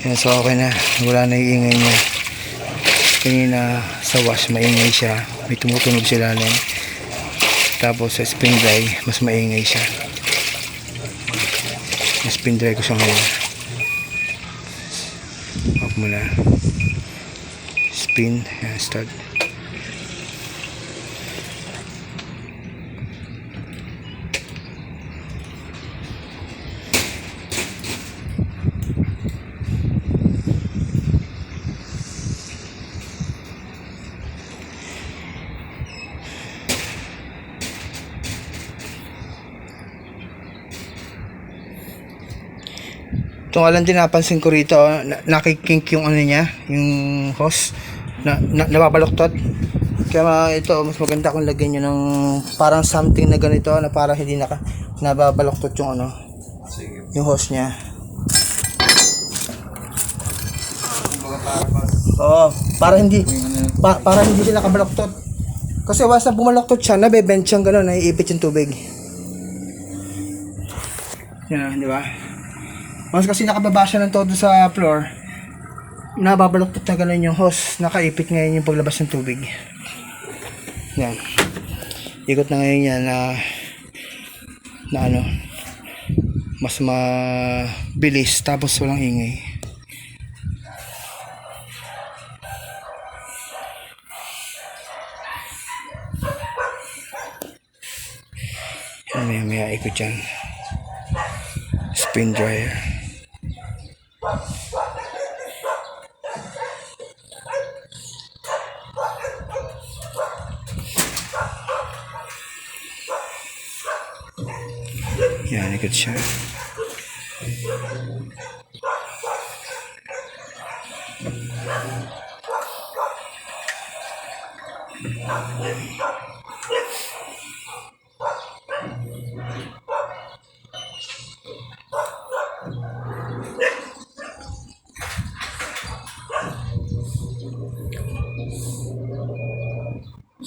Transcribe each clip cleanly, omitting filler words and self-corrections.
Yan, so okay na. Wala na yung ingay niya. Kanina sa wash maingay siya. May tumutunog sa ilalim. Tapos sa spin dry mas maingay siya. Spin dry ko siya ngayon. Off muna. Spin. Yan, start. Ito nga lang din napansin ko rito, nakikink yung ano niya, yung hose, nababaloktot. Kaya ito, mas maganda kung lagyan nyo ng parang something na ganito, na parang hindi nababaloktot yung ano, yung hose niya. Oo, para hindi siya nakabaloktot. Kasi once na bumaloktot siya, nabebend siyang gano'n, naiipit yung tubig. Yan, di ba? Once kasi nakababa siya ng todo sa floor, nababaloktot na gano'n yung hose, nakaipit ngayon yung paglabas ng tubig. Yan. Ikot na ngayon yan na ano, mas mabilis tapos walang ingay. Maya ikot yan. Spin dryer. Yan, ikot siya.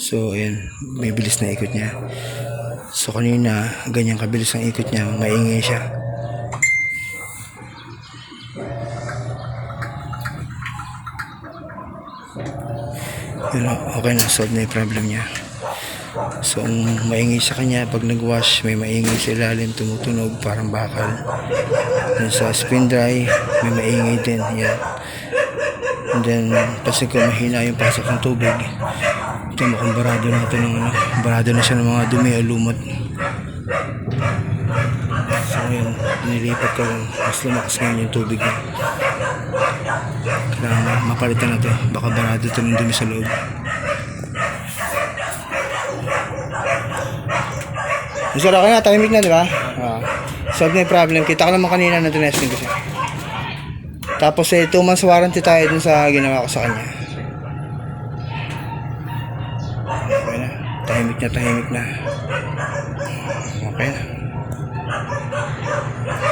So ayan, may bilis na ikot niya. So kanina ganyan kabilis ang ikot niya, maingay siya. Yun, okay na, solve na yung problem niya. So ang maingay sa kanya pag nag-wash, may maingay sa ilalim, tumutunog parang bakal. Then sa spin dry may maingay din. Yan. And then kasi ko mahina yung pasok ng tubig. Ito mukhang barado na ito ng ano, barado na siya ng mga dumi o lumot. So yun, nilipat ko lang, mas lumakas ngayon yung tubig niya. Kailangan mapalitan na ito, baka barado ito ng dumi sa loob. So okay na, tahimik na, di ba? Solve na yung problem. Kita ko naman kanina na tinesting ko siya. Tapos 2 months warranty tayo dun sa ginawa ko sa kanya. Okay na, tahimik na. Okay na.